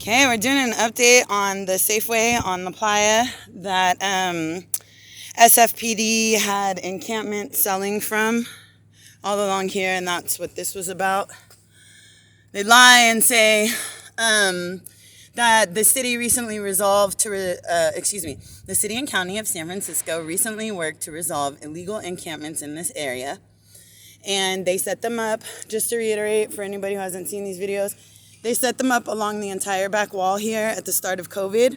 Okay, we're doing an update on the Safeway on Laplaya that SFPD had encampment selling from all along here, and that's what this was about. They lie and say that the city recently resolved to, the city and county of San Francisco recently worked to resolve illegal encampments in this area. And they set them up, just to reiterate for anybody who hasn't seen these videos, they set them up along the entire back wall here at the start of COVID.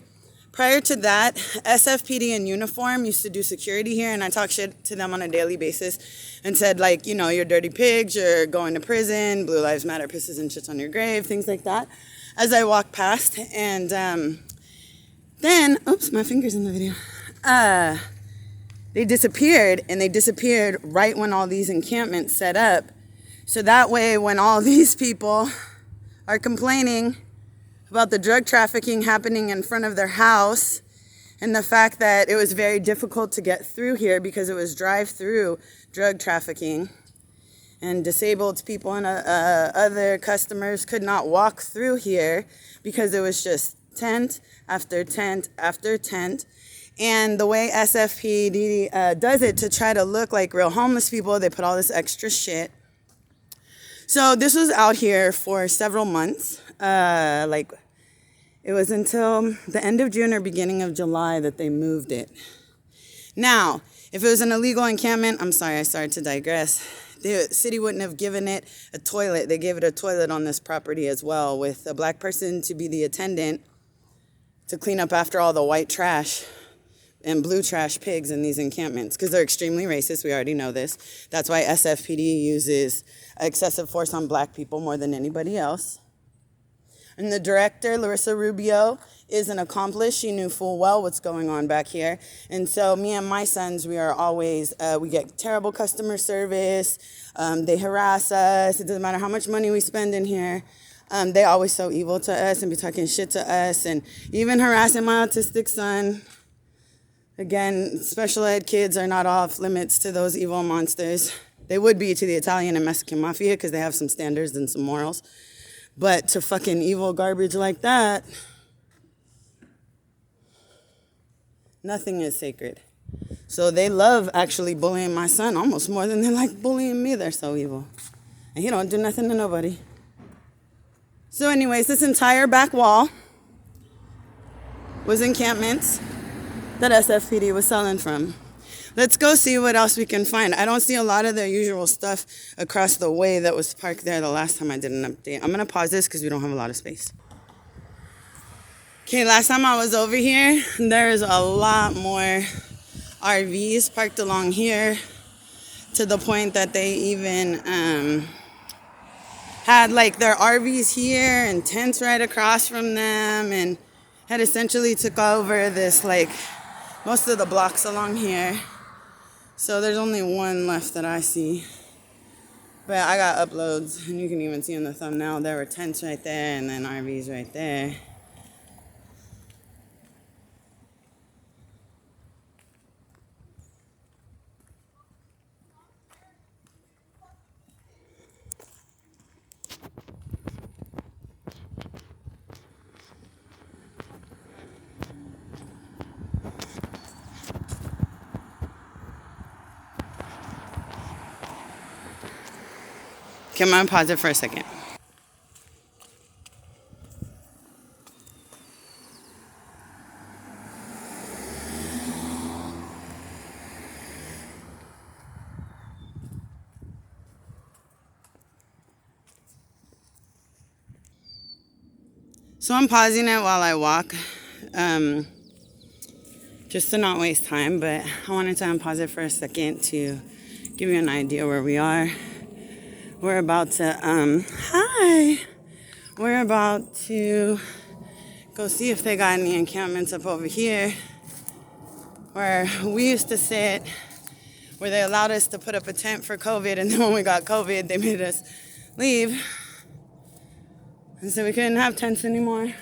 Prior to that, SFPD in uniform used to do security here, and I talk shit to them on a daily basis and said, like, you know, you're dirty pigs, you're going to prison, Blue Lives Matter pisses and shits on your grave, things like that, as I walk past. And then, oops, my finger's in the video. They disappeared, and they disappeared right when all these encampments set up. So that way, when all these people are complaining about the drug trafficking happening in front of their house and the fact that it was very difficult to get through here because it was drive-through drug trafficking and disabled people and other customers could not walk through here because it was just tent after tent after tent. And the way SFPD does it to try to look like real homeless people, they put all this extra shit. So this was out here for several months. It was until the end of June or beginning of July that they moved it. Now, if it was an illegal encampment, I'm sorry, I started to digress. The city wouldn't have given it a toilet. They gave it a toilet on this property as well, with a black person to be the attendant to clean up after all the white trash and blue trash pigs in these encampments, because they're extremely racist. We already know this. That's why SFPD uses excessive force on black people more than anybody else. And the director, Larissa Rubio, is an accomplice. She knew full well what's going on back here. And so me and my sons, we are always, we get terrible customer service. They harass us. It doesn't matter how much money we spend in here. They always so evil to us and be talking shit to us and even harassing my autistic son. Again, special ed kids are not off limits to those evil monsters. They would be to the Italian and Mexican mafia because they have some standards and some morals. But to fucking evil garbage like that, nothing is sacred. So they love actually bullying my son almost more than they like bullying me. They're so evil. And he don't do nothing to nobody. So anyways, this entire back wall was encampments that SFPD was selling from. Let's go see what else we can find. I don't see a lot of their usual stuff across the way that was parked there the last time I did an update. I'm going to pause this because we don't have a lot of space. Okay, last time I was over here, there's a lot more RVs parked along here, to the point that they even had like their RVs here and tents right across from them, and had essentially took over this, like, most of the blocks along here. So there's only one left that I see. But I got uploads, and you can even see in the thumbnail there were tents right there and then RVs right there. Okay, I'm gonna pause it for a second. So I'm pausing it while I walk, just to not waste time, but I wanted to unpause it for a second to give you an idea where we are. We're about to, we're about to go see if they got any encampments up over here where we used to sit, where they allowed us to put up a tent for COVID, and then when we got COVID, they made us leave. And so we couldn't have tents anymore.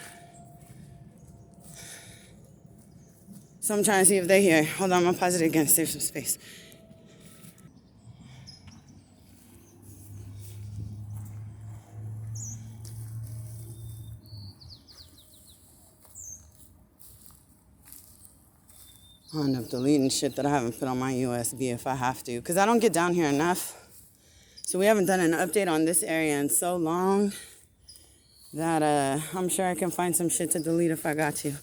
So I'm trying to see if they're here. Hold on, I'm gonna pause it again, save some space. I'll end up deleting shit that I haven't put on my USB if I have to. Because I don't get down here enough. So we haven't done an update on this area in so long that I'm sure I can find some shit to delete if I got to.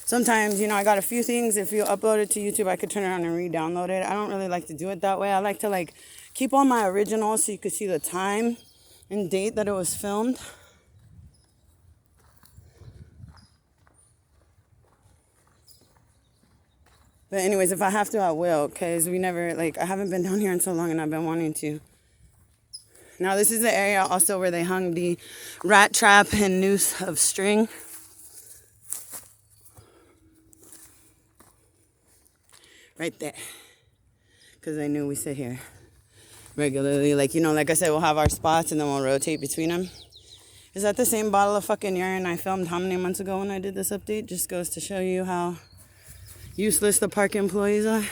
Sometimes, I got a few things. If you upload it to YouTube, I could turn around and re-download it. I don't really like to do it that way. I like to keep all my originals so you could see the time and date that it was filmed. But anyways, if I have to, I will, because we never, I haven't been down here in so long and I've been wanting to. Now, this is the area also where they hung the rat trap and noose of string. Right there. Because they knew we sit here regularly. Like I said, we'll have our spots and then we'll rotate between them. Is that the same bottle of fucking urine I filmed how many months ago when I did this update? Just goes to show you how useless the park employees are.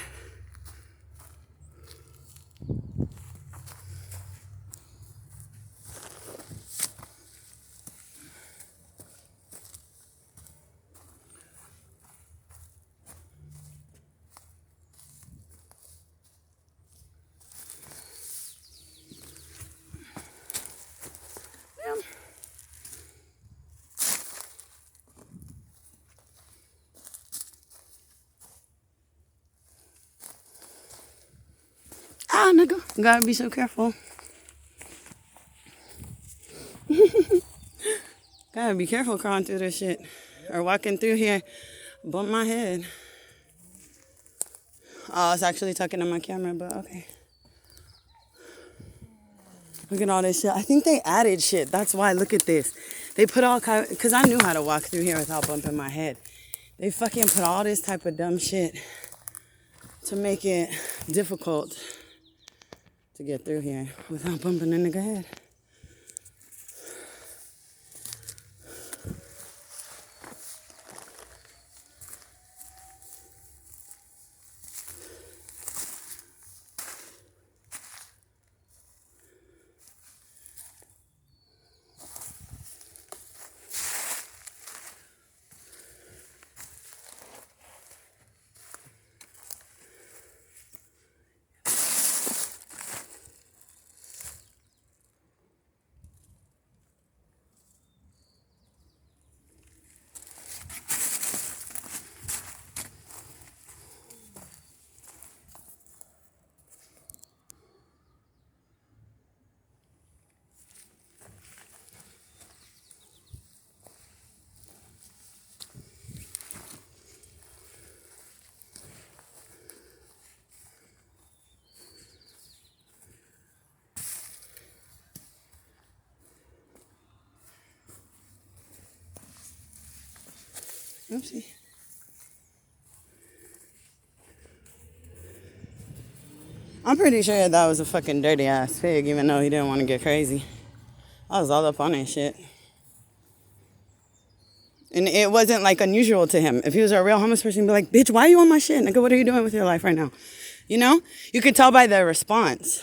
Ah, nigga. Gotta be so careful. Gotta be careful crawling through this shit. Or walking through here. Bump my head. Oh, it's actually tucking in my camera, but okay. Look at all this shit. I think they added shit. That's why. Look at this. They put all kind of... Because I knew how to walk through here without bumping my head. They fucking put all this type of dumb shit to make it difficult to get through here without bumping a nigga head. Oopsie. I'm pretty sure that was a fucking dirty ass pig, even though he didn't want to get crazy. I was all up on that shit. And it wasn't unusual to him. If he was a real homeless person, he'd be like, bitch, why are you on my shit? Nigga, what are you doing with your life right now? You could tell by their response.